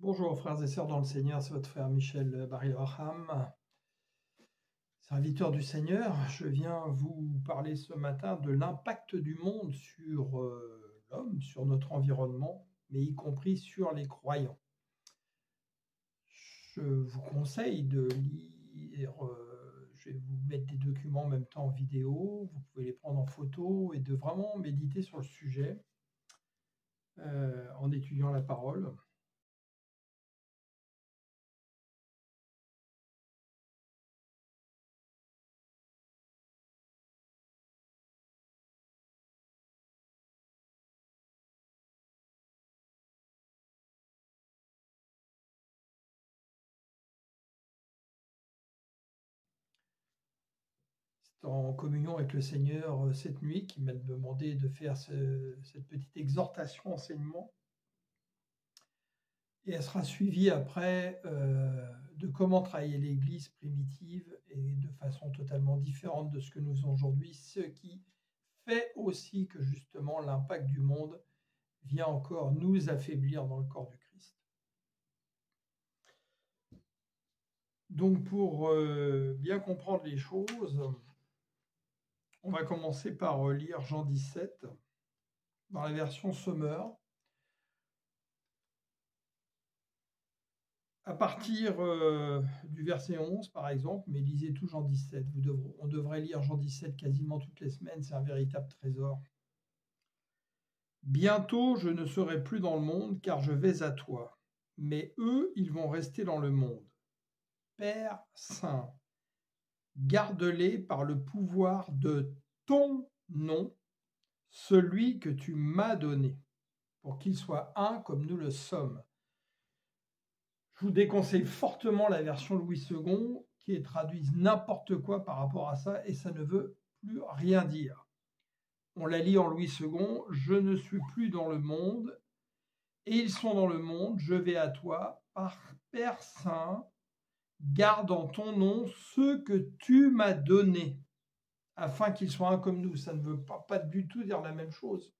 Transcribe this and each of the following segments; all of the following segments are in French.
Bonjour frères et sœurs dans le Seigneur, c'est votre frère Michel Barry-Abraham, serviteur du Seigneur. Je viens vous parler ce matin de l'impact du monde sur l'homme, sur notre environnement, mais y compris sur les croyants. Je vous conseille de lire, je vais vous mettre des documents en même temps en vidéo, vous pouvez les prendre en photo et de vraiment méditer sur le sujet en étudiant la parole. En communion avec le Seigneur cette nuit qui m'a demandé de faire cette petite exhortation, enseignement. Et elle sera suivie après de comment travailler l'Église primitive et de façon totalement différente de ce que nous faisons aujourd'hui, ce qui fait aussi que justement l'impact du monde vient encore nous affaiblir dans le corps du Christ. Donc pour bien comprendre les choses, on va commencer par lire Jean 17 dans la version Sommer. À partir du verset 11, par exemple, mais lisez tout Jean 17. On devrait lire Jean 17 quasiment toutes les semaines, c'est un véritable trésor. Bientôt, je ne serai plus dans le monde, car je vais à toi. Mais eux, ils vont rester dans le monde. Père Saint, garde-les par le pouvoir de ton nom, celui que tu m'as donné, pour qu'ils soient un comme nous le sommes. Je vous déconseille fortement la version Louis II qui traduit n'importe quoi par rapport à ça et ça ne veut plus rien dire. On la lit en Louis II, je ne suis plus dans le monde et ils sont dans le monde, je vais à toi, par Père Saint, garde en ton nom ceux que tu m'as donnés, afin qu'ils soient un comme nous. Ça ne veut pas du tout dire la même chose.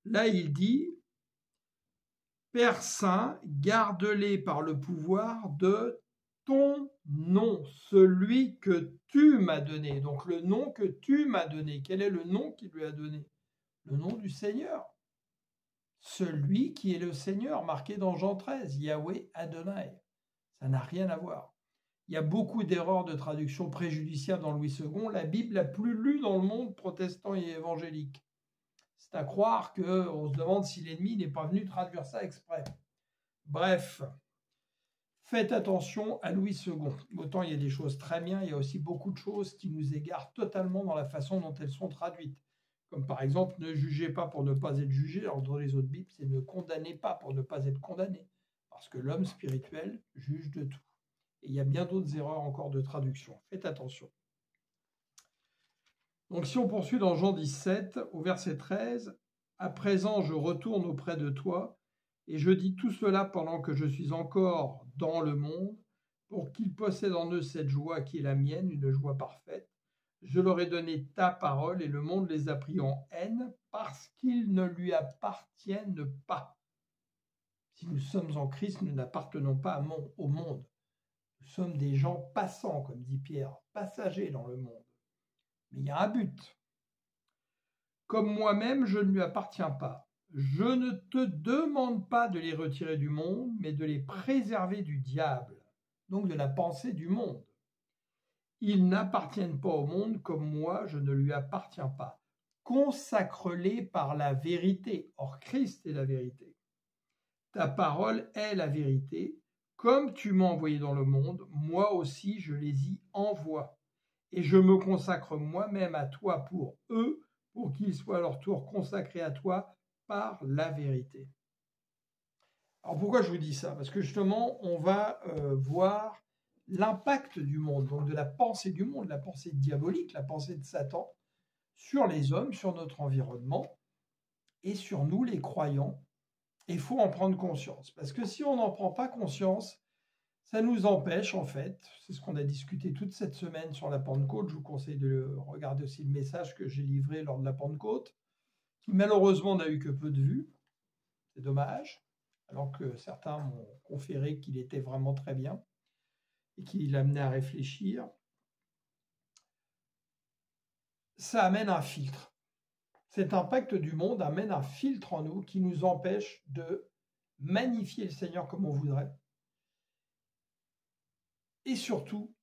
Là, il dit, Père Saint, garde-les par le pouvoir de ton nom, celui que tu m'as donné. Donc le nom que tu m'as donné. Quel est le nom qu'il lui a donné? Le nom du Seigneur. Celui qui est le Seigneur, marqué dans Jean 13, Yahweh Adonai. Ça n'a rien à voir. Il y a beaucoup d'erreurs de traduction préjudiciables dans Louis II, la Bible la plus lue dans le monde protestant et évangélique. C'est à croire qu'on se demande si l'ennemi n'est pas venu traduire ça exprès. Bref, faites attention à Louis II. Autant il y a des choses très bien, il y a aussi beaucoup de choses qui nous égarent totalement dans la façon dont elles sont traduites. Comme par exemple, ne jugez pas pour ne pas être jugé. Alors dans les autres Bibles, c'est ne condamnez pas pour ne pas être condamné. Parce que l'homme spirituel juge de tout. Et il y a bien d'autres erreurs encore de traduction. Faites attention. Donc si on poursuit dans Jean 17, au verset 13, « À présent, je retourne auprès de toi, et je dis tout cela pendant que je suis encore dans le monde, pour qu'ils possèdent en eux cette joie qui est la mienne, une joie parfaite. Je leur ai donné ta parole, et le monde les a pris en haine, parce qu'ils ne lui appartiennent pas. » Si nous sommes en Christ, nous n'appartenons pas au monde. Nous sommes des gens passants, comme dit Pierre, passagers dans le monde. Mais il y a un but. Comme moi-même, je ne lui appartiens pas. Je ne te demande pas de les retirer du monde, mais de les préserver du diable, donc de la pensée du monde. Ils n'appartiennent pas au monde comme moi, je ne lui appartiens pas. Consacre-les par la vérité. Or, Christ est la vérité. Ta parole est la vérité. Comme tu m'as envoyé dans le monde, moi aussi je les y envoie. Et je me consacre moi-même à toi pour eux, pour qu'ils soient à leur tour consacrés à toi par la vérité. Alors pourquoi je vous dis ça? Parce que justement, on va voir l'impact du monde, donc de la pensée du monde, la pensée diabolique, la pensée de Satan, sur les hommes, sur notre environnement, et sur nous, les croyants. Et il faut en prendre conscience. Parce que si on n'en prend pas conscience, ça nous empêche, en fait, c'est ce qu'on a discuté toute cette semaine sur la Pentecôte. Je vous conseille de regarder aussi le message que j'ai livré lors de la Pentecôte, qui malheureusement n'a eu que peu de vues. C'est dommage. alors que certains m'ont conféré qu'il était vraiment très bien et qu'il amenait à réfléchir. Ça amène un filtre. Cet impact du monde amène un filtre en nous qui nous empêche de magnifier le Seigneur comme on voudrait. Et surtout,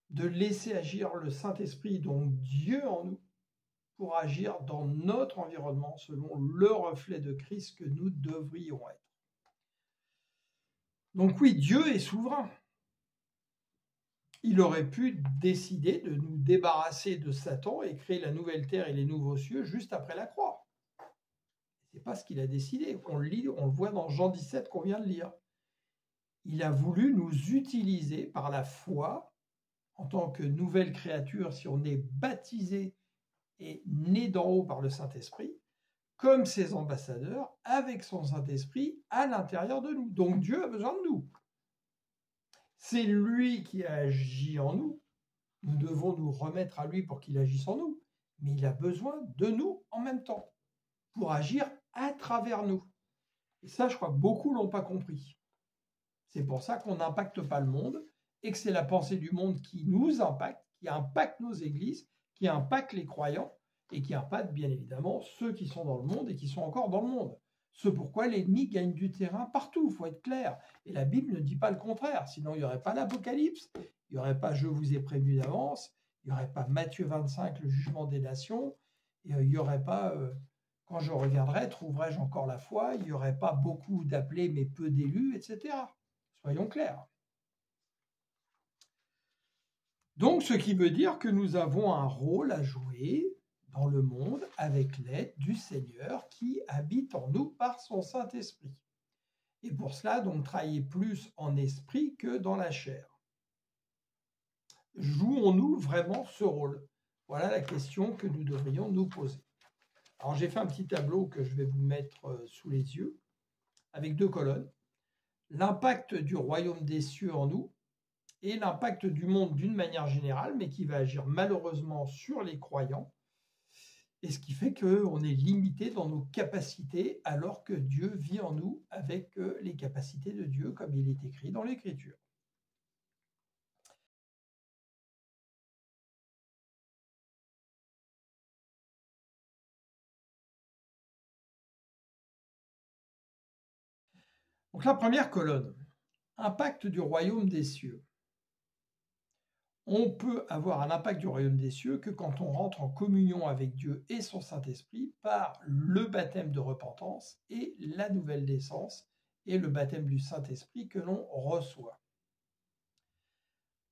de laisser agir le Saint-Esprit, donc Dieu en nous, pour agir dans notre environnement selon le reflet de Christ que nous devrions être. Donc oui, Dieu est souverain. Il aurait pu décider de nous débarrasser de Satan et créer la nouvelle terre et les nouveaux cieux juste après la croix. Ce n'est pas ce qu'il a décidé. On le voit dans Jean 17 qu'on vient de lire. Il a voulu nous utiliser par la foi en tant que nouvelle créature, si on est baptisé et né d'en haut par le Saint-Esprit, comme ses ambassadeurs, avec son Saint-Esprit à l'intérieur de nous. Donc Dieu a besoin de nous. C'est lui qui agit en nous. Nous devons nous remettre à lui pour qu'il agisse en nous. Mais il a besoin de nous en même temps, pour agir à travers nous. Et ça, je crois que beaucoup ne l'ont pas compris. C'est pour ça qu'on n'impacte pas le monde et que c'est la pensée du monde qui nous impacte, qui impacte nos églises, qui impacte les croyants et qui impacte bien évidemment ceux qui sont dans le monde et qui sont encore dans le monde. C'est pourquoi l'ennemi gagne du terrain partout, il faut être clair. Et la Bible ne dit pas le contraire, sinon il n'y aurait pas l'Apocalypse, il n'y aurait pas « Je vous ai prévenu d'avance », il n'y aurait pas Matthieu 25, le jugement des nations, et il n'y aurait pas « Quand je regarderai, trouverai-je encore la foi », il n'y aurait pas beaucoup d'appelés mais peu d'élus, etc. Soyons clairs. Donc, ce qui veut dire que nous avons un rôle à jouer dans le monde avec l'aide du Seigneur qui habite en nous par son Saint-Esprit. Et pour cela, donc, travailler plus en esprit que dans la chair. Jouons-nous vraiment ce rôle? Voilà la question que nous devrions nous poser. Alors, j'ai fait un petit tableau que je vais vous mettre sous les yeux, avec 2 colonnes. L'impact du royaume des cieux en nous et l'impact du monde d'une manière générale, mais qui va agir malheureusement sur les croyants, et ce qui fait qu'on est limité dans nos capacités alors que Dieu vit en nous avec les capacités de Dieu comme il est écrit dans l'Écriture. Donc la première colonne, impact du royaume des cieux. On peut avoir un impact du royaume des cieux que quand on rentre en communion avec Dieu et son Saint-Esprit par le baptême de repentance et la nouvelle naissance et le baptême du Saint-Esprit que l'on reçoit.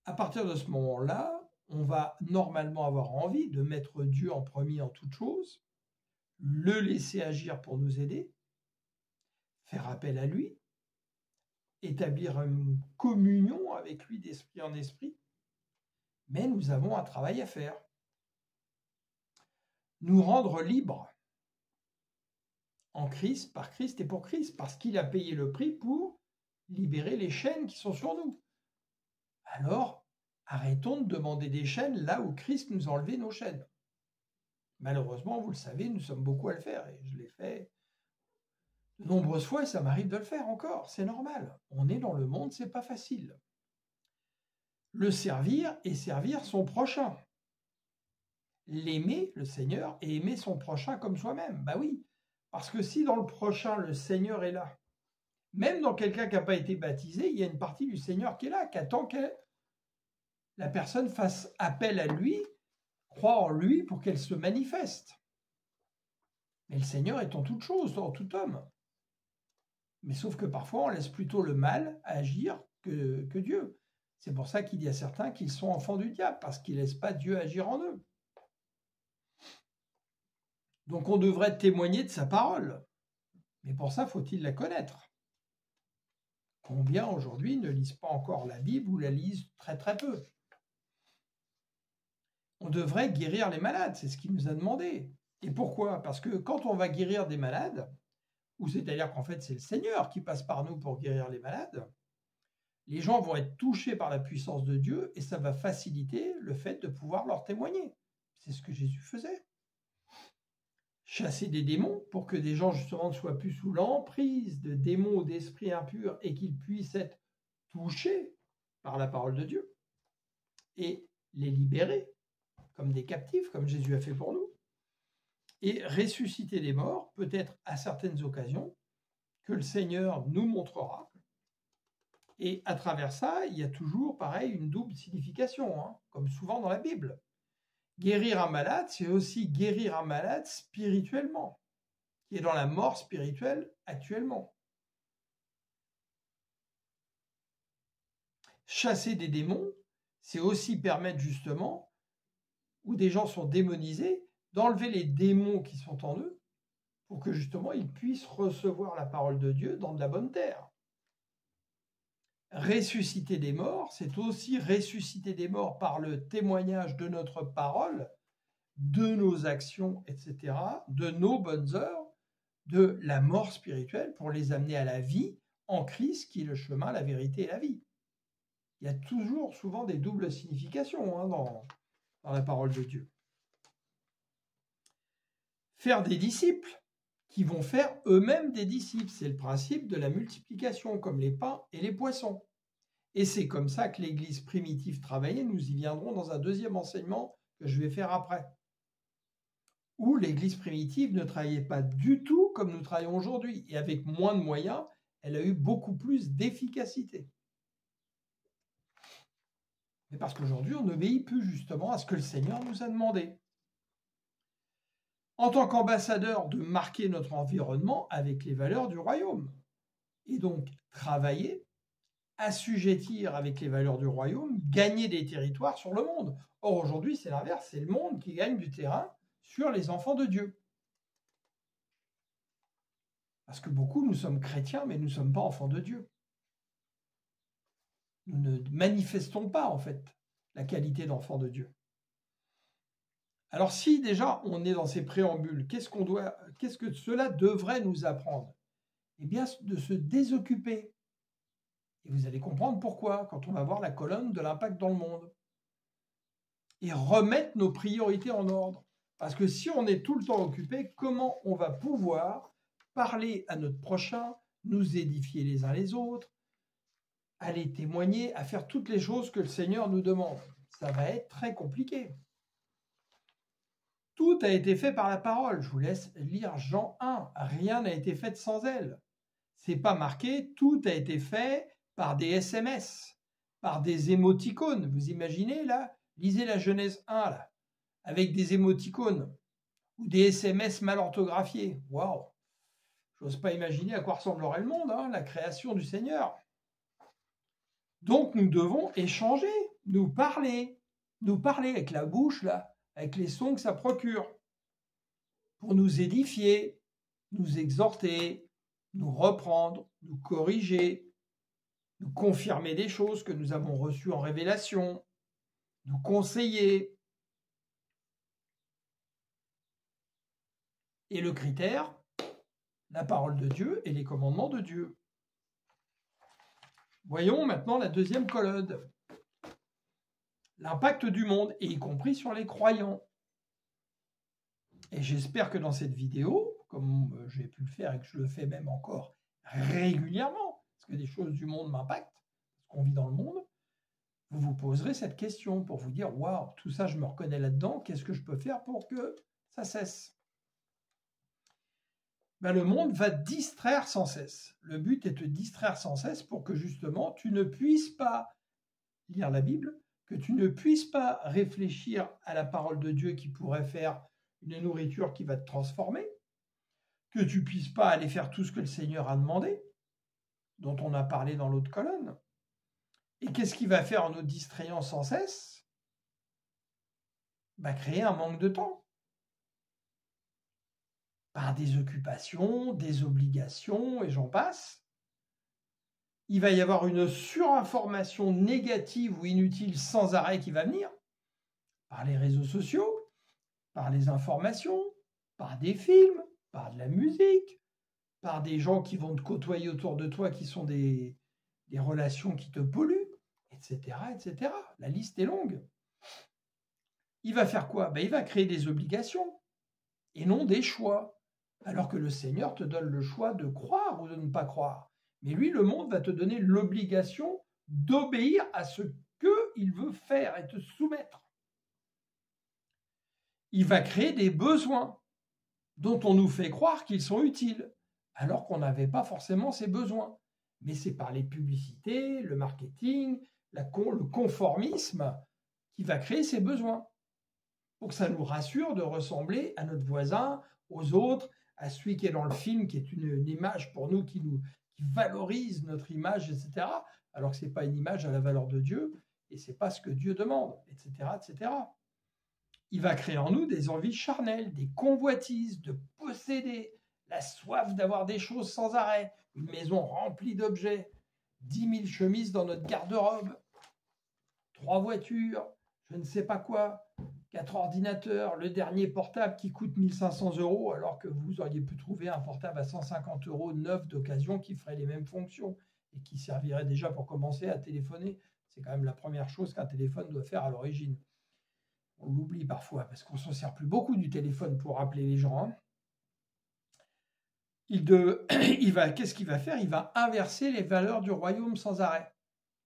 À partir de ce moment-là, on va normalement avoir envie de mettre Dieu en premier en toute chose, le laisser agir pour nous aider, faire appel à lui, établir une communion avec lui d'esprit en esprit, mais nous avons un travail à faire. Nous rendre libres en Christ, par Christ et pour Christ, parce qu'il a payé le prix pour libérer les chaînes qui sont sur nous. Alors, arrêtons de demander des chaînes là où Christ nous a enlevé nos chaînes. Malheureusement, vous le savez, nous sommes beaucoup à le faire, et je l'ai fait de nombreuses fois, et ça m'arrive de le faire encore, c'est normal. On est dans le monde, c'est pas facile. Le servir et servir son prochain. L'aimer, le Seigneur, et aimer son prochain comme soi-même. Bah oui, parce que si dans le prochain, le Seigneur est là, même dans quelqu'un qui n'a pas été baptisé, il y a une partie du Seigneur qui est là, qui attend que la personne fasse appel à lui, croit en lui pour qu'elle se manifeste. Mais le Seigneur est en toute chose, en tout homme. Mais sauf que parfois, on laisse plutôt le mal agir que Dieu. C'est pour ça qu'il y a certains qui sont enfants du diable, parce qu'ils ne laissent pas Dieu agir en eux. Donc on devrait témoigner de sa parole. Mais pour ça, faut-il la connaître? Combien aujourd'hui ne lisent pas encore la Bible ou la lisent très très peu? On devrait guérir les malades, c'est ce qu'il nous a demandé. Et pourquoi? Parce que quand on va guérir des malades, ou c'est-à-dire qu'en fait c'est le Seigneur qui passe par nous pour guérir les malades, les gens vont être touchés par la puissance de Dieu et ça va faciliter le fait de pouvoir leur témoigner. C'est ce que Jésus faisait. chasser des démons pour que des gens justement ne soient plus sous l'emprise de démons ou d'esprits impurs et qu'ils puissent être touchés par la parole de Dieu et les libérer comme des captifs, comme Jésus a fait pour nous, et ressusciter les morts, peut-être à certaines occasions, que le Seigneur nous montrera. Et à travers ça, il y a toujours, pareil, une double signification, hein, comme souvent dans la Bible. Guérir un malade, c'est aussi guérir un malade spirituellement, qui est dans la mort spirituelle actuellement. Chasser des démons, c'est aussi permettre justement, où des gens sont démonisés, d'enlever les démons qui sont en eux, pour que justement ils puissent recevoir la parole de Dieu dans de la bonne terre. Ressusciter des morts, c'est aussi ressusciter des morts par le témoignage de notre parole, de nos actions, etc., de nos bonnes œuvres, de la mort spirituelle pour les amener à la vie en Christ qui est le chemin, la vérité et la vie. Il y a toujours souvent des doubles significations, hein, dans la parole de Dieu. Faire des disciples qui vont faire eux-mêmes des disciples, c'est le principe de la multiplication, comme les pains et les poissons. Et c'est comme ça que l'Église primitive travaillait, nous y viendrons dans un deuxième enseignement que je vais faire après. Où l'Église primitive ne travaillait pas du tout comme nous travaillons aujourd'hui, et avec moins de moyens, elle a eu beaucoup plus d'efficacité. Mais parce qu'aujourd'hui, on n'obéit plus justement à ce que le Seigneur nous a demandé. En tant qu'ambassadeur, de marquer notre environnement avec les valeurs du royaume. Et donc, travailler, assujettir avec les valeurs du royaume, gagner des territoires sur le monde. Or, aujourd'hui, c'est l'inverse, c'est le monde qui gagne du terrain sur les enfants de Dieu. Parce que beaucoup, nous sommes chrétiens, mais nous ne sommes pas enfants de Dieu. Nous ne manifestons pas, en fait, la qualité d'enfant de Dieu. Alors si déjà on est dans ces préambules, qu'est-ce que cela devrait nous apprendre? Eh bien, de se désoccuper. Et vous allez comprendre pourquoi quand on va voir la colonne de l'impact dans le monde. Et remettre nos priorités en ordre. Parce que si on est tout le temps occupé, comment on va pouvoir parler à notre prochain, nous édifier les uns les autres, aller témoigner, à faire toutes les choses que le Seigneur nous demande? Ça va être très compliqué. Tout a été fait par la parole. Je vous laisse lire Jean 1. Rien n'a été fait sans elle. C'est pas marqué, tout a été fait par des SMS, par des émoticônes. Vous imaginez là? Lisez la Genèse 1 là, avec des émoticônes ou des SMS mal orthographiés. Waouh! J'ose pas imaginer à quoi ressemblerait le monde, hein, la création du Seigneur. Donc nous devons échanger, nous parler avec la bouche là, avec les sons que ça procure, pour nous édifier, nous exhorter, nous reprendre, nous corriger, nous confirmer des choses que nous avons reçues en révélation, nous conseiller. Et le critère, la parole de Dieu et les commandements de Dieu. Voyons maintenant la deuxième colonne. L'impact du monde, et y compris sur les croyants. Et j'espère que dans cette vidéo, comme j'ai pu le faire et que je le fais même encore régulièrement, parce que des choses du monde m'impactent, parce qu'on vit dans le monde, vous vous poserez cette question pour vous dire « Waouh, tout ça, je me reconnais là-dedans, qu'est-ce que je peux faire pour que ça cesse ?» Ben, le monde va distraire sans cesse. Le but est de te distraire sans cesse pour que justement tu ne puisses pas lire la Bible, que tu ne puisses pas réfléchir à la parole de Dieu qui pourrait faire une nourriture qui va te transformer, que tu ne puisses pas aller faire tout ce que le Seigneur a demandé, dont on a parlé dans l'autre colonne. Et qu'est-ce qu'il va faire en nous distrayant sans cesse? Ben, créer un manque de temps. Par des occupations, des obligations, et j'en passe. Il va y avoir une surinformation négative ou inutile sans arrêt qui va venir, par les réseaux sociaux, par les informations, par des films, par de la musique, par des gens qui vont te côtoyer autour de toi qui sont des relations qui te polluent, etc., etc. La liste est longue. Il va faire quoi? Ben, il va créer des obligations. et non des choix. Alors que le Seigneur te donne le choix de croire ou de ne pas croire. Mais lui, le monde va te donner l'obligation d'obéir à ce qu'il veut faire et te soumettre. Il va créer des besoins dont on nous fait croire qu'ils sont utiles, alors qu'on n'avait pas forcément ces besoins. Mais c'est par les publicités, le marketing, le conformisme qui va créer ces besoins. Pour que ça nous rassure de ressembler à notre voisin, aux autres, à celui qui est dans le film, qui est une image pour nous, qui valorise notre image, etc. Alors que ce n'est pas une image à la valeur de Dieu, et ce n'est pas ce que Dieu demande, etc., etc. Il va créer en nous des envies charnelles, des convoitises, de posséder, la soif d'avoir des choses sans arrêt, une maison remplie d'objets, 10 000 chemises dans notre garde-robe, 3 voitures, je ne sais pas quoi, 4 ordinateurs, le dernier portable qui coûte 1 500 € alors que vous auriez pu trouver un portable à 150 € neuf d'occasion qui ferait les mêmes fonctions et qui servirait déjà pour commencer à téléphoner. C'est quand même la première chose qu'un téléphone doit faire à l'origine. On l'oublie parfois parce qu'on ne s'en sert plus beaucoup du téléphone pour appeler les gens. Hein. Qu'est-ce qu'il va faire? Il va inverser les valeurs du royaume sans arrêt.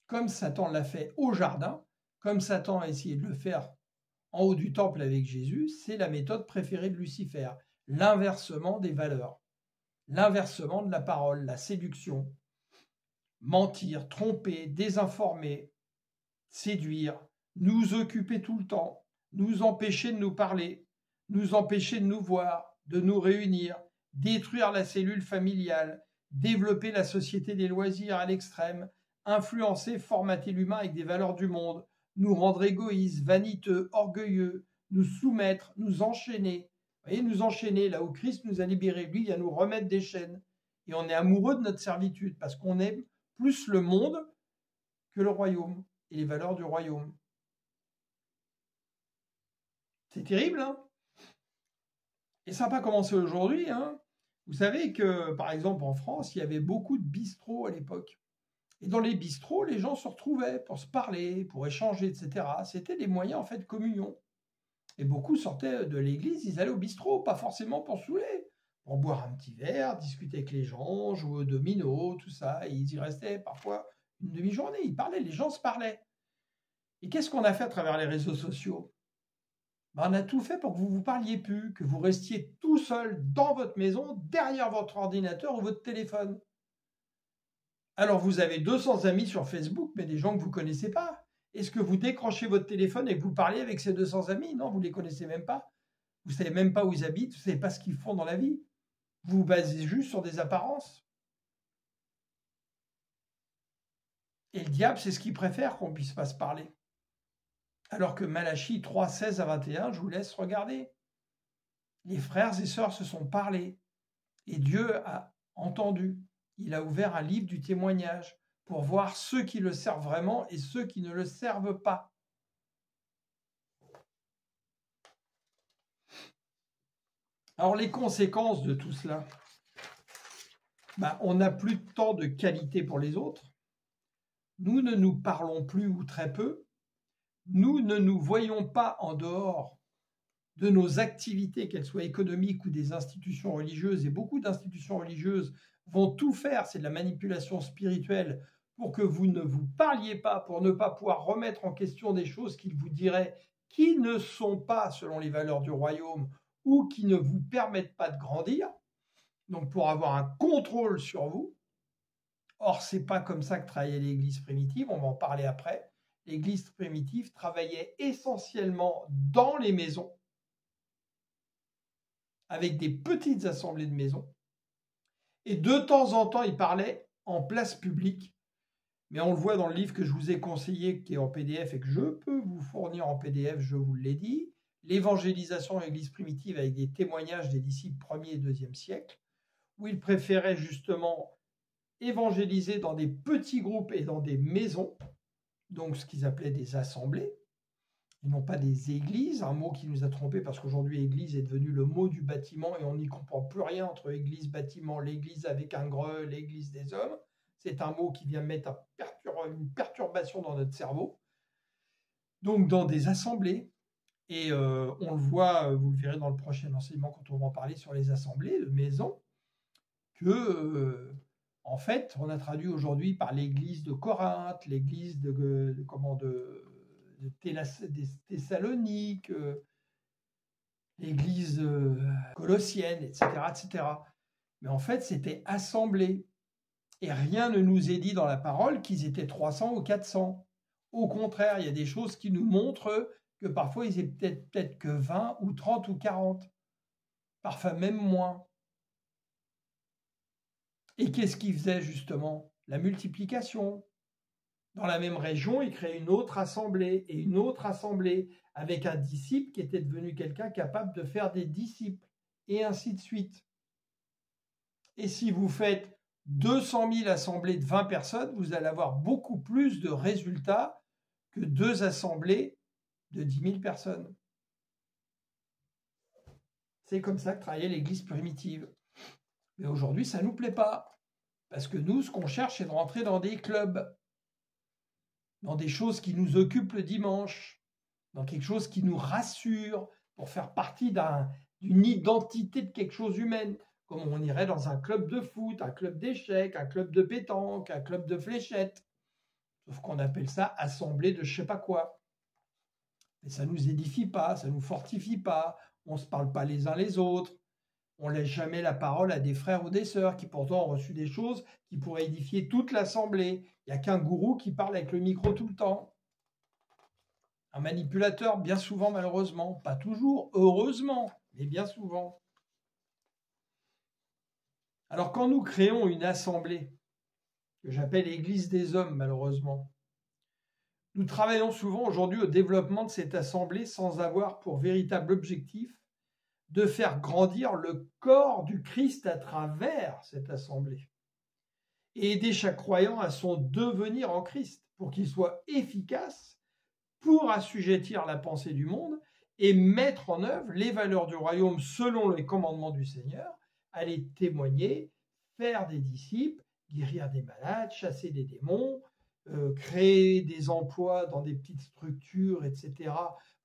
Comme Satan l'a fait au jardin, comme Satan a essayé de le faire en haut du temple avec Jésus, c'est la méthode préférée de Lucifer, l'inversement des valeurs, l'inversement de la parole, la séduction, mentir, tromper, désinformer, séduire, nous occuper tout le temps, nous empêcher de nous parler, nous empêcher de nous voir, de nous réunir, détruire la cellule familiale, développer la société des loisirs à l'extrême, influencer, formater l'humain avec des valeurs du monde, nous rendre égoïstes, vaniteux, orgueilleux, nous soumettre, nous enchaîner. Vous voyez, nous enchaîner là où Christ nous a libérés. Lui, il vient nous remettre des chaînes. Et on est amoureux de notre servitude parce qu'on aime plus le monde que le royaume et les valeurs du royaume. C'est terrible, hein? Et ça n'a pas commencé aujourd'hui, hein? Vous savez que, par exemple, en France, il y avait beaucoup de bistrots à l'époque. Et dans les bistrots, les gens se retrouvaient pour se parler, pour échanger, etc. C'était des moyens, en fait, de communion. Et beaucoup sortaient de l'église, ils allaient au bistrot, pas forcément pour saouler, pour boire un petit verre, discuter avec les gens, jouer au domino, tout ça. Et ils y restaient parfois une demi-journée. Ils parlaient, les gens se parlaient. Et qu'est-ce qu'on a fait à travers les réseaux sociaux? On a tout fait pour que vous ne vous parliez plus, que vous restiez tout seul dans votre maison, derrière votre ordinateur ou votre téléphone. Alors vous avez 200 amis sur Facebook, mais des gens que vous ne connaissez pas. Est-ce que vous décrochez votre téléphone et que vous parlez avec ces 200 amis? Non, vous ne les connaissez même pas. Vous ne savez même pas où ils habitent, vous ne savez pas ce qu'ils font dans la vie. Vous vous basez juste sur des apparences. Et le diable, c'est ce qu'il préfère qu'on ne puisse pas se parler. Alors que Malachie 3, 16 à 21, je vous laisse regarder. Les frères et sœurs se sont parlé et Dieu a entendu. Il a ouvert un livre du témoignage pour voir ceux qui le servent vraiment et ceux qui ne le servent pas. Alors les conséquences de tout cela, on n'a plus de temps de qualité pour les autres. Nous ne nous parlons plus ou très peu. Nous ne nous voyons pas en dehors de nos activités, qu'elles soient économiques ou des institutions religieuses, et beaucoup d'institutions religieuses vont tout faire, c'est de la manipulation spirituelle, pour que vous ne vous parliez pas, pour ne pas pouvoir remettre en question des choses qu'ils vous diraient qui ne sont pas selon les valeurs du royaume ou qui ne vous permettent pas de grandir, donc pour avoir un contrôle sur vous. Or, ce n'est pas comme ça que travaillait l'Église primitive, on va en parler après. L'Église primitive travaillait essentiellement dans les maisons, avec des petites assemblées de maisons. Et de temps en temps, il parlait en place publique. Mais on le voit dans le livre que je vous ai conseillé, qui est en PDF et que je peux vous fournir en PDF, je vous l'ai dit. L'évangélisation de l'Église primitive avec des témoignages des disciples 1er et 2e siècle, où il préférait justement évangéliser dans des petits groupes et dans des maisons, donc ce qu'ils appelaient des assemblées, et non pas des églises, un mot qui nous a trompés parce qu'aujourd'hui église est devenu le mot du bâtiment et on n'y comprend plus rien entre église, bâtiment, l'église avec un greu, l'église des hommes. C'est un mot qui vient mettre une perturbation dans notre cerveau. Donc dans des assemblées, Et on le voit, vous le verrez dans le prochain enseignement quand on va en parler sur les assemblées de maison, que en fait, on a traduit aujourd'hui par l'église de Corinthe, l'église de des Thessaloniques, l'église colossienne, etc., etc. Mais en fait, c'était assemblée. Et rien ne nous est dit dans la parole qu'ils étaient 300 ou 400. Au contraire, il y a des choses qui nous montrent que parfois ils étaient peut-être que 20 ou 30 ou 40, parfois même moins. Et qu'est-ce qu'ils faisaient justement? La multiplication. Dans la même région, ils créaient une autre assemblée et une autre assemblée avec un disciple qui était devenu quelqu'un capable de faire des disciples et ainsi de suite. Et si vous faites 200 000 assemblées de 20 personnes, vous allez avoir beaucoup plus de résultats que 2 assemblées de 10 000 personnes. C'est comme ça que travaillait l'Église primitive. Mais aujourd'hui, ça ne nous plaît pas. Parce que nous, ce qu'on cherche, c'est de rentrer dans des clubs, dans des choses qui nous occupent le dimanche, dans quelque chose qui nous rassure, pour faire partie d'une identité de quelque chose humaine, comme on irait dans un club de foot, un club d'échecs, un club de pétanque, un club de fléchettes. Sauf qu'on appelle ça assemblée de je sais pas quoi. Mais ça ne nous édifie pas, ça ne nous fortifie pas, on ne se parle pas les uns les autres, on ne laisse jamais la parole à des frères ou des sœurs qui pourtant ont reçu des choses qui pourraient édifier toute l'assemblée. Il n'y a qu'un gourou qui parle avec le micro tout le temps. Un manipulateur, bien souvent malheureusement, pas toujours, heureusement, mais bien souvent. Alors quand nous créons une assemblée, que j'appelle l'Église des hommes malheureusement, nous travaillons souvent aujourd'hui au développement de cette assemblée sans avoir pour véritable objectif de faire grandir le corps du Christ à travers cette assemblée et aider chaque croyant à son devenir en Christ pour qu'il soit efficace pour assujettir la pensée du monde et mettre en œuvre les valeurs du royaume selon les commandements du Seigneur, aller témoigner, faire des disciples, guérir des malades, chasser des démons, créer des emplois dans des petites structures, etc.,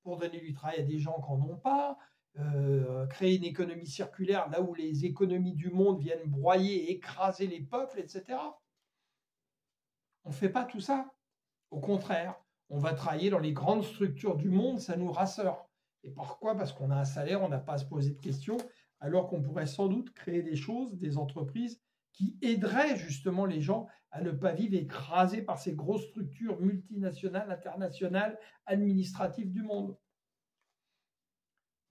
pour donner du travail à des gens qui n'en ont pas, créer une économie circulaire là où les économies du monde viennent broyer et écraser les peuples, etc. On ne fait pas tout ça. Au contraire, on va travailler dans les grandes structures du monde, ça nous rassure. Et pourquoi? Parce qu'on a un salaire, on n'a pas à se poser de questions, alors qu'on pourrait sans doute créer des choses, des entreprises qui aideraient justement les gens à ne pas vivre écrasés par ces grosses structures multinationales, internationales, administratives du monde.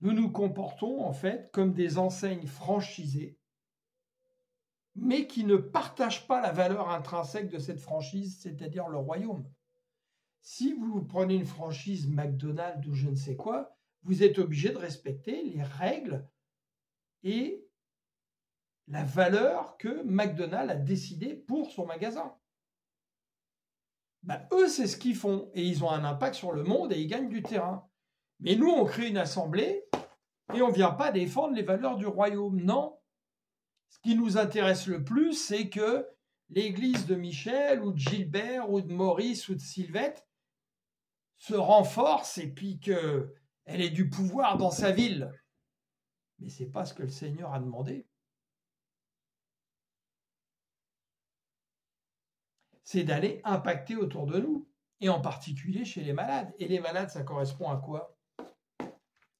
Nous nous comportons en fait comme des enseignes franchisées, mais qui ne partagent pas la valeur intrinsèque de cette franchise, c'est-à-dire le royaume. Si vous prenez une franchise McDonald's ou je ne sais quoi, vous êtes obligé de respecter les règles et la valeur que McDonald's a décidé pour son magasin. Eux, c'est ce qu'ils font et ils ont un impact sur le monde et ils gagnent du terrain. Mais nous, on crée une assemblée et on ne vient pas défendre les valeurs du royaume. Non. Ce qui nous intéresse le plus, c'est que l'église de Michel ou de Gilbert ou de Maurice ou de Sylvette se renforce et puis qu'elle ait du pouvoir dans sa ville. Mais ce n'est pas ce que le Seigneur a demandé. C'est d'aller impacter autour de nous, et en particulier chez les malades. Et les malades, ça correspond à quoi?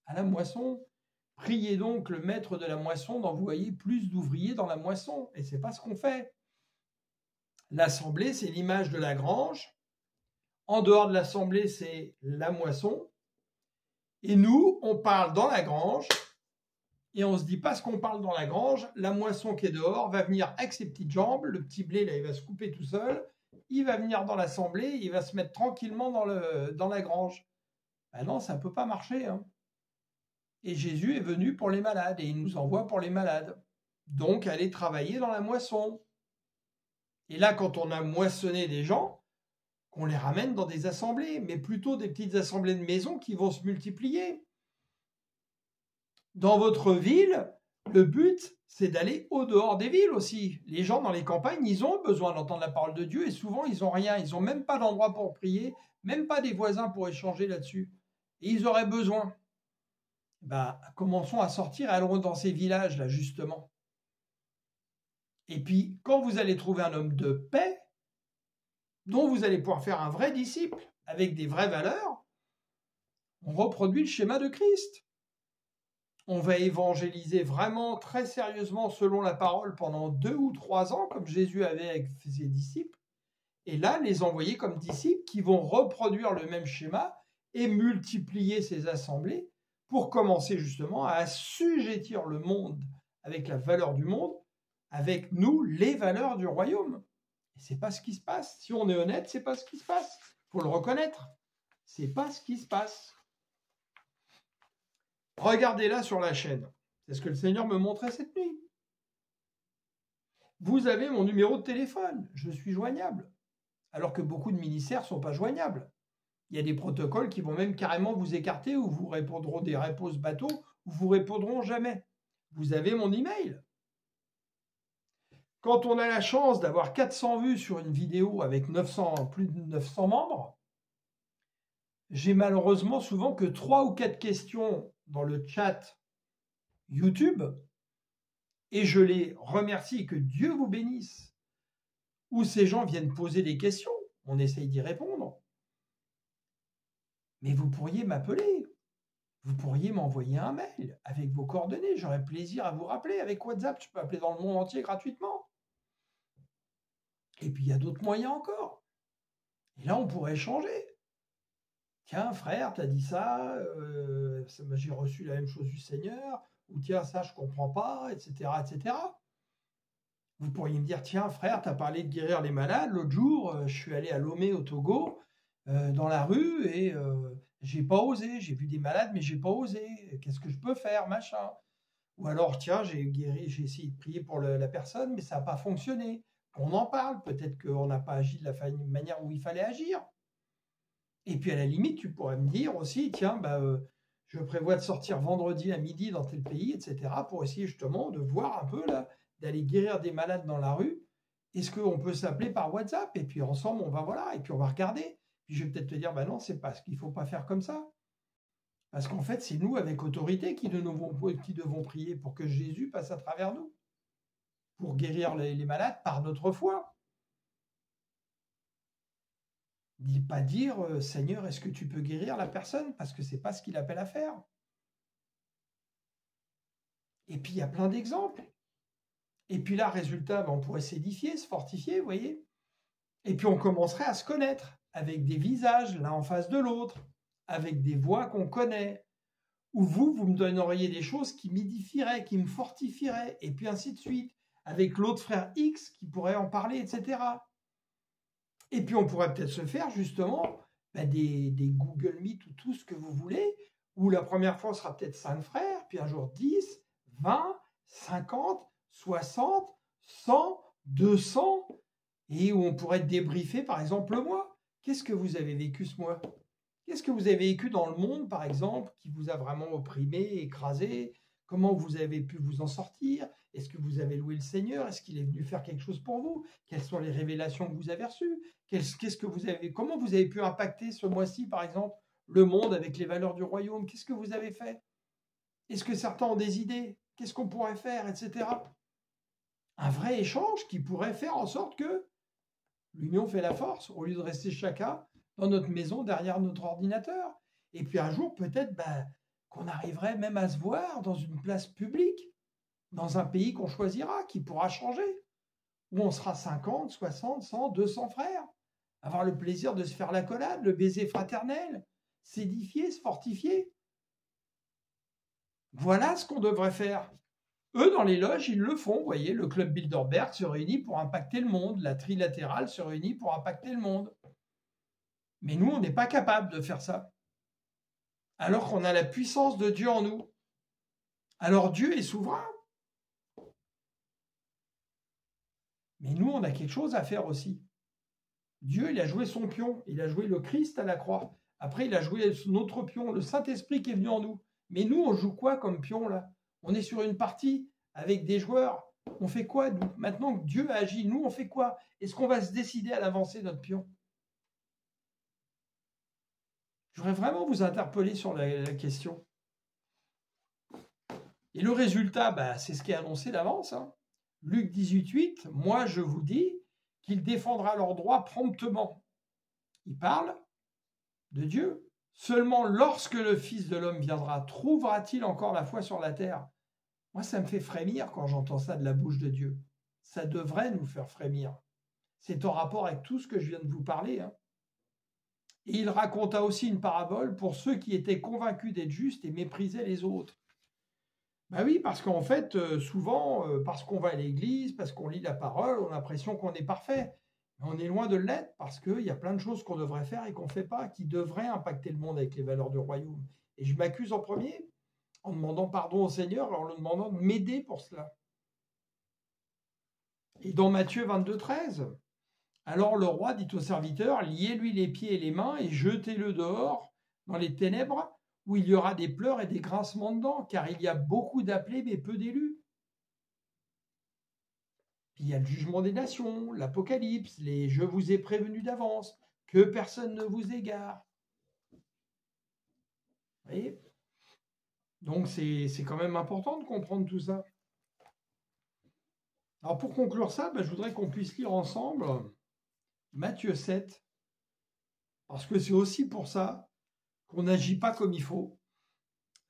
À la moisson. Priez donc le maître de la moisson d'envoyer plus d'ouvriers dans la moisson. Et ce n'est pas ce qu'on fait. L'assemblée, c'est l'image de la grange. En dehors de l'assemblée, c'est la moisson. Et nous, on parle dans la grange. Et on ne se dit pas ce qu'on parle dans la grange. La moisson qui est dehors va venir avec ses petites jambes. Le petit blé, là, il va se couper tout seul. Il va venir dans l'assemblée. Il va se mettre tranquillement dans la grange. Ben non, ça ne peut pas marcher. Hein. Et Jésus est venu pour les malades. Et il nous envoie pour les malades. Donc, aller travailler dans la moisson. Et là, quand on a moissonné des gens, qu'on les ramène dans des assemblées, mais plutôt des petites assemblées de maison qui vont se multiplier. Dans votre ville, le but, c'est d'aller au dehors des villes aussi. Les gens dans les campagnes, ils ont besoin d'entendre la parole de Dieu et souvent, ils n'ont rien. Ils n'ont même pas d'endroit pour prier, même pas des voisins pour échanger là-dessus. et ils auraient besoin. Bah, commençons à sortir et allons dans ces villages-là, justement. Et puis, quand vous allez trouver un homme de paix, dont vous allez pouvoir faire un vrai disciple, avec des vraies valeurs, on reproduit le schéma de Christ. On va évangéliser vraiment très sérieusement selon la parole pendant 2 ou 3 ans, comme Jésus avait avec ses disciples. Et là, les envoyer comme disciples qui vont reproduire le même schéma et multiplier ces assemblées pour commencer justement à assujettir le monde avec la valeur du monde, avec nous, les valeurs du royaume. Et c'est pas ce qui se passe. Si on est honnête, c'est pas ce qui se passe. Il faut le reconnaître. C'est pas ce qui se passe. Regardez-la sur la chaîne. C'est ce que le Seigneur me montrait cette nuit. Vous avez mon numéro de téléphone. Je suis joignable. Alors que beaucoup de ministères ne sont pas joignables. Il y a des protocoles qui vont même carrément vous écarter ou vous répondront des réponses bateau ou vous répondront jamais. Vous avez mon email. Quand on a la chance d'avoir 400 vues sur une vidéo avec plus de 900 membres, j'ai malheureusement souvent que 3 ou 4 questions dans le chat YouTube et je les remercie, que Dieu vous bénisse, où ces gens viennent poser des questions, on essaye d'y répondre. Mais vous pourriez m'appeler, vous pourriez m'envoyer un mail avec vos coordonnées, j'aurais plaisir à vous rappeler. Avec WhatsApp, je peux appeler dans le monde entier gratuitement. Et puis il y a d'autres moyens encore. Et là, on pourrait échanger. Tiens, frère, t'as dit ça, j'ai reçu la même chose du Seigneur, ou tiens, ça, je comprends pas, etc., etc. Vous pourriez me dire, tiens, frère, t'as parlé de guérir les malades. L'autre jour, je suis allé à Lomé, au Togo, dans la rue, et j'ai pas osé. J'ai vu des malades, mais j'ai pas osé. Qu'est-ce que je peux faire, machin? Ou alors, tiens, j'ai essayé de prier pour la personne, mais ça n'a pas fonctionné. On en parle, peut-être qu'on n'a pas agi de la manière où il fallait agir. Et puis à la limite, tu pourrais me dire aussi, tiens, je prévois de sortir vendredi à midi dans tel pays, etc., pour essayer justement de voir un peu, là, d'aller guérir des malades dans la rue. Est-ce qu'on peut s'appeler par WhatsApp? Et puis ensemble, on va voilà, et puis on va regarder. Puis je vais peut-être te dire, non, c'est pas ce qu'il ne faut pas faire comme ça. Parce qu'en fait, c'est nous, avec autorité, qui devons prier pour que Jésus passe à travers nous, pour guérir les malades par notre foi. Pas dire, Seigneur, est-ce que tu peux guérir la personne? Parce que ce n'est pas ce qu'il appelle à faire. Et puis, il y a plein d'exemples. Et puis là, résultat, on pourrait s'édifier, se fortifier, vous voyez. Et puis, on commencerait à se connaître, avec des visages l'un en face de l'autre, avec des voix qu'on connaît, où vous me donneriez des choses qui m'édifieraient, qui me fortifieraient, et puis ainsi de suite, avec l'autre frère X qui pourrait en parler, etc. Et puis, on pourrait peut-être se faire justement des Google Meet ou tout ce que vous voulez, où la première fois, on sera peut-être 5 frères, puis un jour 10, 20, 50, 60, 100, 200, et où on pourrait débriefer, par exemple, le mois. Qu'est-ce que vous avez vécu ce mois? Qu'est-ce que vous avez vécu dans le monde, par exemple, qui vous a vraiment opprimé, écrasé? Comment vous avez pu vous en sortir? Est-ce que vous avez loué le Seigneur? Est-ce qu'il est venu faire quelque chose pour vous? Quelles sont les révélations que vous avez reçues? Comment vous avez pu impacter ce mois-ci, par exemple, le monde avec les valeurs du royaume? Qu'est-ce que vous avez fait? Est-ce que certains ont des idées? Qu'est-ce qu'on pourrait faire, etc. Un vrai échange qui pourrait faire en sorte que l'union fait la force, au lieu de rester chacun dans notre maison derrière notre ordinateur. Et puis un jour, peut-être qu'on arriverait même à se voir dans une place publique, dans un pays qu'on choisira, qui pourra changer, où on sera 50, 60, 100, 200 frères, avoir le plaisir de se faire l'accolade, le baiser fraternel, s'édifier, se fortifier. Voilà ce qu'on devrait faire. Eux, dans les loges, ils le font. Vous voyez, le club Bilderberg se réunit pour impacter le monde, la trilatérale se réunit pour impacter le monde. Mais nous, on n'est pas capable de faire ça. Alors qu'on a la puissance de Dieu en nous. Alors Dieu est souverain. Mais nous, on a quelque chose à faire aussi. Dieu, il a joué son pion. Il a joué le Christ à la croix. Après, il a joué notre pion, le Saint-Esprit qui est venu en nous. Mais nous, on joue quoi comme pion, là? On est sur une partie avec des joueurs. On fait quoi, nous? Maintenant que Dieu agit, nous, on fait quoi? Est-ce qu'on va se décider à l'avancer, notre pion? Je voudrais vraiment vous interpeller sur la question. Et le résultat, c'est ce qui est annoncé d'avance. Hein. Luc 18, 8, moi je vous dis qu'il défendra leurs droits promptement. Il parle de Dieu. Seulement lorsque le Fils de l'homme viendra, trouvera-t-il encore la foi sur la terre? Moi, ça me fait frémir quand j'entends ça de la bouche de Dieu. Ça devrait nous faire frémir. C'est en rapport avec tout ce que je viens de vous parler. Hein. Et il raconta aussi une parabole pour ceux qui étaient convaincus d'être justes et méprisaient les autres. Ben oui, parce qu'en fait, souvent, parce qu'on va à l'église, parce qu'on lit la parole, on a l'impression qu'on est parfait. Mais on est loin de l'être parce qu'il y a plein de choses qu'on devrait faire et qu'on ne fait pas, qui devraient impacter le monde avec les valeurs du royaume. Et je m'accuse en premier en demandant pardon au Seigneur et en lui demandant de m'aider pour cela. Et dans Matthieu 22, 13, alors le roi dit au serviteur, liez-lui les pieds et les mains et jetez-le dehors dans les ténèbres où il y aura des pleurs et des grincements de dents, car il y a beaucoup d'appelés mais peu d'élus. Puis il y a le jugement des nations, l'Apocalypse, les « je vous ai prévenu d'avance, que personne ne vous égare ». Vous voyez ? Donc c'est quand même important de comprendre tout ça. Alors pour conclure ça, je voudrais qu'on puisse lire ensemble Matthieu 7, parce que c'est aussi pour ça qu'on n'agit pas comme il faut.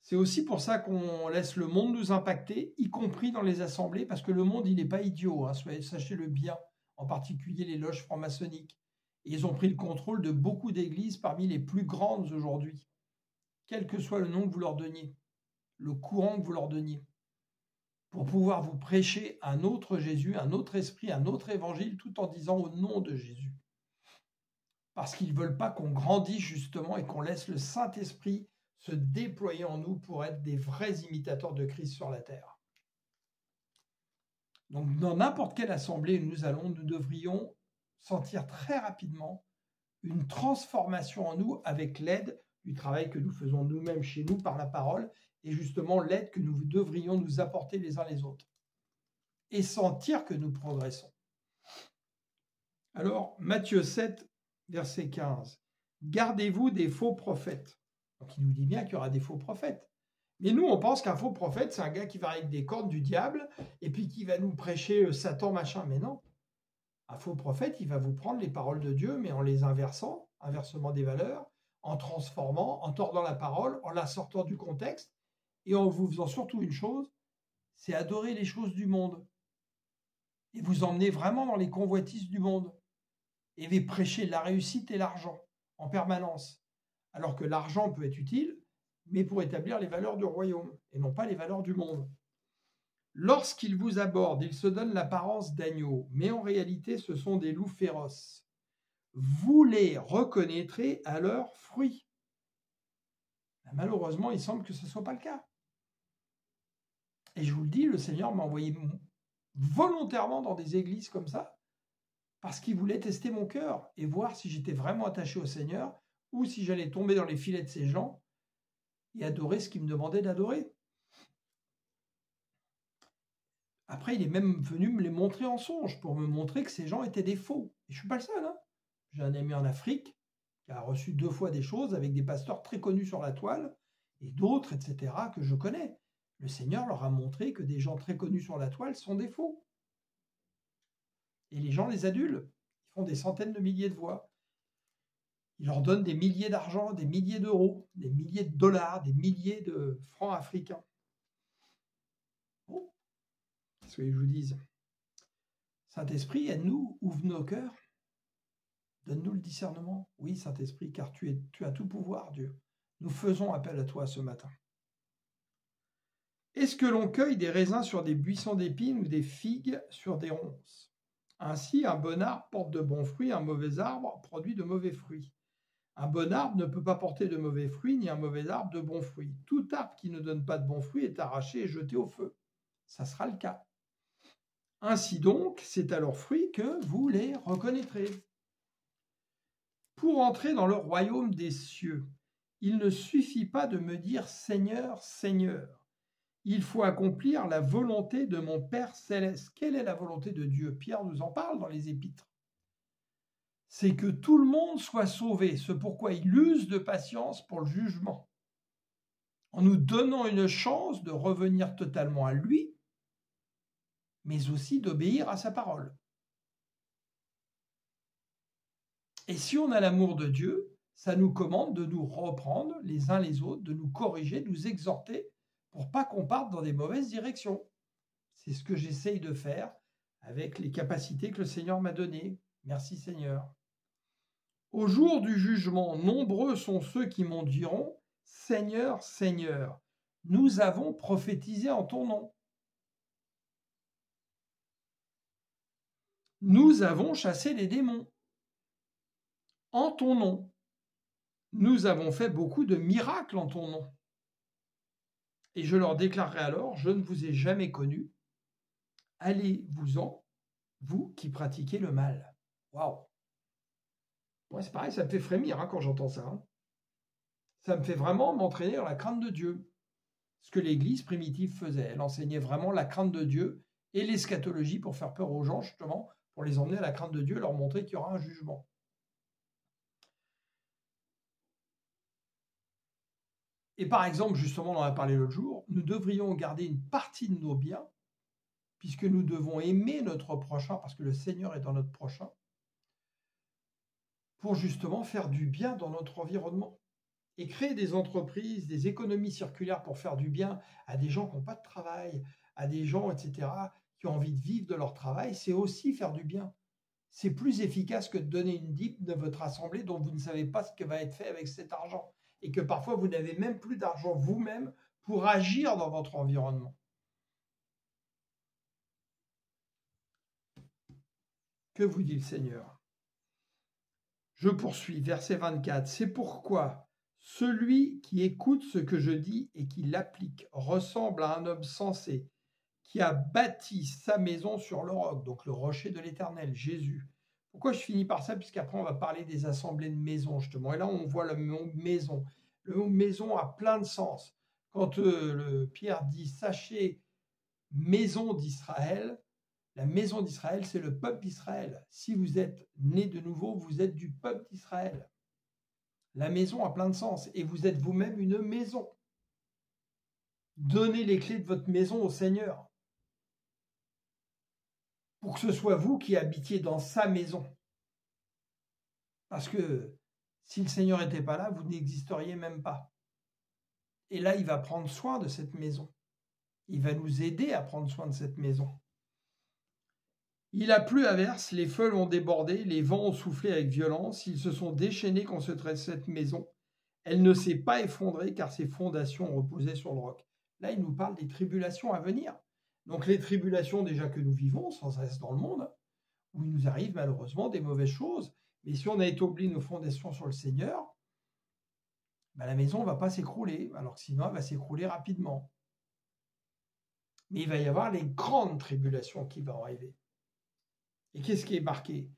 C'est aussi pour ça qu'on laisse le monde nous impacter, y compris dans les assemblées, parce que le monde, il n'est pas idiot, hein, sachez-le bien, en particulier les loges franc-maçonniques. Et ils ont pris le contrôle de beaucoup d'églises parmi les plus grandes aujourd'hui, quel que soit le nom que vous leur donniez, le courant que vous leur donniez, pour pouvoir vous prêcher un autre Jésus, un autre esprit, un autre évangile, tout en disant au nom de Jésus. Parce qu'ils ne veulent pas qu'on grandisse justement et qu'on laisse le Saint-Esprit se déployer en nous pour être des vrais imitateurs de Christ sur la terre. Donc, dans n'importe quelle assemblée où nous allons, nous devrions sentir très rapidement une transformation en nous avec l'aide du travail que nous faisons nous-mêmes chez nous par la parole et justement l'aide que nous devrions nous apporter les uns les autres et sentir que nous progressons. Alors, Matthieu 7, verset 15. Gardez-vous des faux prophètes. Donc, il nous dit bien qu'il y aura des faux prophètes. Mais nous, on pense qu'un faux prophète, c'est un gars qui va avec des cordes du diable et puis qui va nous prêcher Satan, machin. Mais non. Un faux prophète, il va vous prendre les paroles de Dieu, mais en les inversant, inversement des valeurs, en transformant, en tordant la parole, en la sortant du contexte et en vous faisant surtout une chose, c'est adorer les choses du monde. Et vous emmener vraiment dans les convoitises du monde. Et vous prêcher la réussite et l'argent en permanence. Alors que l'argent peut être utile, mais pour établir les valeurs du royaume, et non pas les valeurs du monde. Lorsqu'ils vous abordent, ils se donnent l'apparence d'agneaux, mais en réalité, ce sont des loups féroces. Vous les reconnaîtrez à leurs fruits. Malheureusement, il semble que ce ne soit pas le cas. Et je vous le dis, le Seigneur m'a envoyé volontairement dans des églises comme ça, parce qu'il voulait tester mon cœur et voir si j'étais vraiment attaché au Seigneur, ou si j'allais tomber dans les filets de ces gens et adorer ce qu'ils me demandaient d'adorer. Après, il est même venu me les montrer en songe pour me montrer que ces gens étaient des faux. Et je ne suis pas le seul. Hein. J'ai un ami en Afrique qui a reçu 2 fois des choses avec des pasteurs très connus sur la toile et d'autres, etc., que je connais. Le Seigneur leur a montré que des gens très connus sur la toile sont des faux. Et les gens les adulent. Ils font des centaines de milliers de voix. Il leur donne des milliers d'argent, des milliers d'euros, des milliers de dollars, des milliers de francs africains. Bon, qu'est-ce que je vous dise? Saint-Esprit, aide-nous, ouvre nos cœurs, donne-nous le discernement. Oui, Saint-Esprit, car tu as tout pouvoir, Dieu. Nous faisons appel à toi ce matin. Est-ce que l'on cueille des raisins sur des buissons d'épines ou des figues sur des ronces? Ainsi, un bon arbre porte de bons fruits, un mauvais arbre produit de mauvais fruits. Un bon arbre ne peut pas porter de mauvais fruits, ni un mauvais arbre de bons fruits. Tout arbre qui ne donne pas de bons fruits est arraché et jeté au feu. Ça sera le cas. Ainsi donc, c'est à leurs fruits que vous les reconnaîtrez. Pour entrer dans le royaume des cieux, il ne suffit pas de me dire « Seigneur, Seigneur ». Il faut accomplir la volonté de mon Père céleste. Quelle est la volonté de Dieu? Pierre nous en parle dans les Épîtres. c'est que tout le monde soit sauvé, ce pourquoi il use de patience pour le jugement, en nous donnant une chance de revenir totalement à lui, mais aussi d'obéir à sa parole. Et si on a l'amour de Dieu, ça nous commande de nous reprendre les uns les autres, de nous corriger, de nous exhorter pour pas qu'on parte dans des mauvaises directions. C'est ce que j'essaye de faire avec les capacités que le Seigneur m'a données. Merci Seigneur. Au jour du jugement, nombreux sont ceux qui m'en diront « Seigneur, Seigneur, nous avons prophétisé en ton nom. Nous avons chassé les démons en ton nom. Nous avons fait beaucoup de miracles en ton nom. Et je leur déclarerai alors, je ne vous ai jamais connu. Allez-vous-en, vous qui pratiquez le mal. » Waouh! Ouais, c'est pareil, ça me fait frémir quand j'entends ça. Ça me fait vraiment m'entraîner dans la crainte de Dieu. Ce que l'Église primitive faisait. Elle enseignait vraiment la crainte de Dieu et l'eschatologie pour faire peur aux gens, justement, pour les emmener à la crainte de Dieu et leur montrer qu'il y aura un jugement. Et par exemple, justement, on en a parlé l'autre jour, nous devrions garder une partie de nos biens, puisque nous devons aimer notre prochain, parce que le Seigneur est dans notre prochain, pour justement faire du bien dans notre environnement. Et créer des entreprises, des économies circulaires pour faire du bien à des gens qui n'ont pas de travail, à des gens, etc., qui ont envie de vivre de leur travail, c'est aussi faire du bien. C'est plus efficace que de donner une dîme de votre assemblée dont vous ne savez pas ce qui va être fait avec cet argent. Et que parfois vous n'avez même plus d'argent vous-même pour agir dans votre environnement. Que vous dit le Seigneur? Je poursuis, verset 24. C'est pourquoi celui qui écoute ce que je dis et qui l'applique ressemble à un homme sensé qui a bâti sa maison sur le roc, donc le rocher de l'Éternel, Jésus. Pourquoi je finis par ça? Puisqu'après on va parler des assemblées de maisons, justement. Et là, on voit le mot maison. Le mot maison a plein de sens. Quand Pierre dit « Sachez, maison d'Israël », la maison d'Israël, c'est le peuple d'Israël. Si vous êtes né de nouveau, vous êtes du peuple d'Israël. La maison a plein de sens. Et vous êtes vous-même une maison. Donnez les clés de votre maison au Seigneur, pour que ce soit vous qui habitiez dans sa maison. Parce que si le Seigneur n'était pas là, vous n'existeriez même pas. Et là, il va prendre soin de cette maison. Il va nous aider à prendre soin de cette maison. Il a plu à verse, les feuilles ont débordé, les vents ont soufflé avec violence, ils se sont déchaînés contre cette maison. Elle ne s'est pas effondrée car ses fondations reposaient sur le roc. Là, il nous parle des tribulations à venir. Donc les tribulations déjà que nous vivons sans cesse dans le monde, où il nous arrive malheureusement des mauvaises choses. Mais si on a établi nos fondations sur le Seigneur, la maison ne va pas s'écrouler, alors que sinon elle va s'écrouler rapidement. Mais il va y avoir les grandes tribulations qui vont arriver. Et qu'est-ce qui est marqué?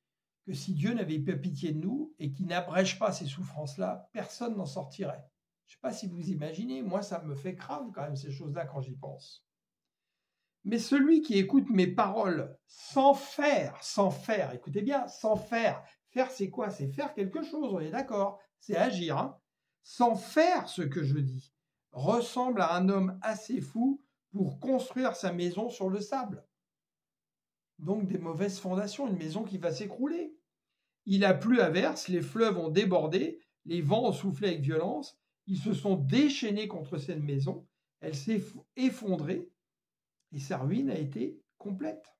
Que si Dieu n'avait pas pitié de nous et qu'il n'abrège pas ces souffrances-là, personne n'en sortirait. Je ne sais pas si vous imaginez, moi ça me fait craindre quand même ces choses-là quand j'y pense. Mais celui qui écoute mes paroles sans faire, écoutez bien, sans faire c'est quoi? C'est faire quelque chose, on est d'accord, c'est agir, hein, sans faire ce que je dis, ressemble à un homme assez fou pour construire sa maison sur le sable. Donc des mauvaises fondations, une maison qui va s'écrouler. Il a plu à verse, les fleuves ont débordé, les vents ont soufflé avec violence, ils se sont déchaînés contre cette maison, elle s'est effondrée et sa ruine a été complète.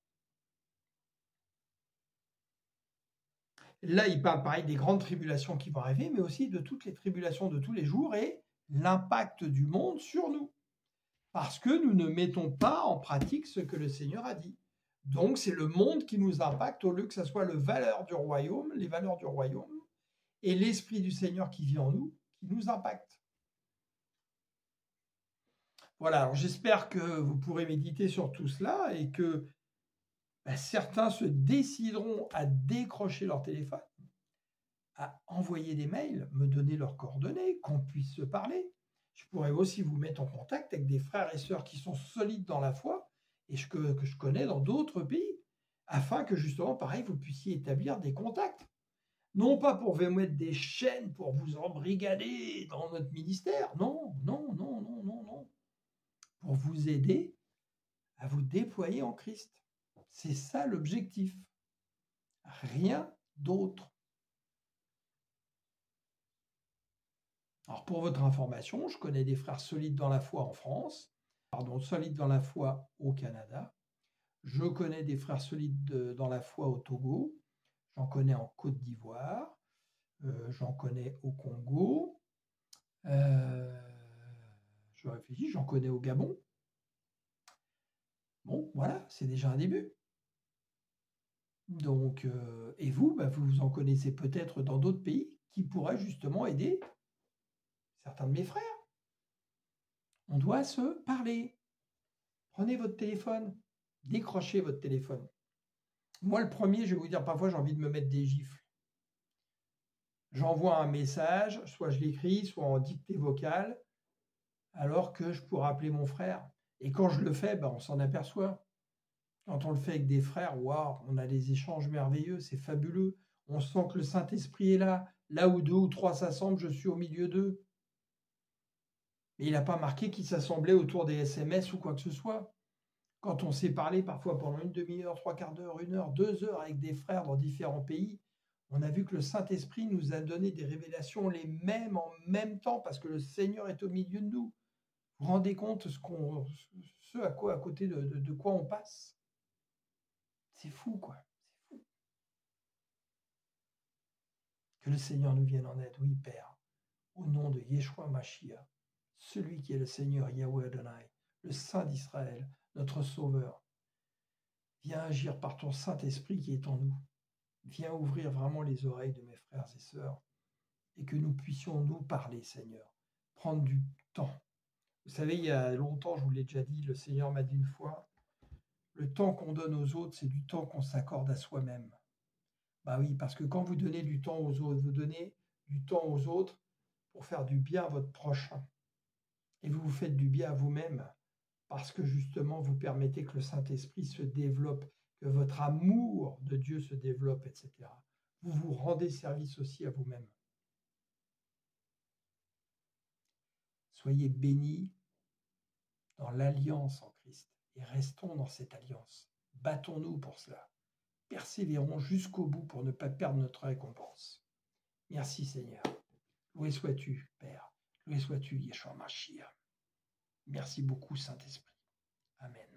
Là, il parle pareil des grandes tribulations qui vont arriver, mais aussi de toutes les tribulations de tous les jours et l'impact du monde sur nous. Parce que nous ne mettons pas en pratique ce que le Seigneur a dit. Donc, c'est le monde qui nous impacte au lieu que ce soit les valeurs du royaume et l'Esprit du Seigneur qui vit en nous, qui nous impacte. Voilà, alors j'espère que vous pourrez méditer sur tout cela et que certains se décideront à décrocher leur téléphone, à envoyer des mails, me donner leurs coordonnées, qu'on puisse se parler. Je pourrais aussi vous mettre en contact avec des frères et sœurs qui sont solides dans la foi et que je connais dans d'autres pays, afin que justement, pareil, vous puissiez établir des contacts Non pas pour vous mettre des chaînes, pour vous embrigader dans notre ministère. Non, non, non, non, non, non. Pour vous aider à vous déployer en Christ. C'est ça l'objectif. Rien d'autre. Alors pour votre information, je connais des frères solides dans la foi en France, solides dans la foi au Canada. Je connais des frères solides dans la foi au Togo. J'en connais en Côte d'Ivoire. J'en connais au Congo. Je réfléchis, j'en connais au Gabon. Bon, voilà, c'est déjà un début. Donc, et vous, vous en connaissez peut-être dans d'autres pays qui pourraient justement aider certains de mes frères. On doit se parler. Prenez votre téléphone, décrochez votre téléphone. Moi, le premier, je vais vous dire, parfois, j'ai envie de me mettre des gifles. J'envoie un message, soit je l'écris, soit en dictée vocale, alors que je pourrais appeler mon frère. Et quand je le fais, on s'en aperçoit. Quand on le fait avec des frères, waouh, on a des échanges merveilleux, c'est fabuleux. On sent que le Saint-Esprit est là. Là où 2 ou 3 s'assemblent, je suis au milieu d'eux. Mais il n'a pas marqué qu'ils s'assemblaient autour des SMS ou quoi que ce soit. Quand on s'est parlé parfois pendant une demi-heure, 3/4 d'heure, 1 heure, 2 heures avec des frères dans différents pays, on a vu que le Saint-Esprit nous a donné des révélations les mêmes en même temps parce que le Seigneur est au milieu de nous. Vous vous rendez compte à côté de quoi on passe? C'est fou, quoi. C'est fou. Que le Seigneur nous vienne en aide, oui, Père, au nom de Yeshua Mashiach, celui qui est le Seigneur Yahweh Adonai, le Saint d'Israël, notre Sauveur. Viens agir par ton Saint-Esprit qui est en nous. Viens ouvrir vraiment les oreilles de mes frères et sœurs et que nous puissions nous parler, Seigneur. Prendre du temps. Vous savez, il y a longtemps, je vous l'ai déjà dit, le Seigneur m'a dit une fois, le temps qu'on donne aux autres, c'est du temps qu'on s'accorde à soi-même. Bah oui, parce que quand vous donnez du temps aux autres, vous donnez du temps aux autres pour faire du bien à votre prochain. Et vous vous faites du bien à vous-même parce que justement, vous permettez que le Saint-Esprit se développe, que votre amour de Dieu se développe, etc. Vous vous rendez service aussi à vous-même. Soyez bénis dans l'alliance en Christ et restons dans cette alliance. Battons-nous pour cela. Persévérons jusqu'au bout pour ne pas perdre notre récompense. Merci Seigneur. Loué sois-tu, Père. Loué sois-tu, Yeshua Mashiach. Merci beaucoup, Saint-Esprit. Amen.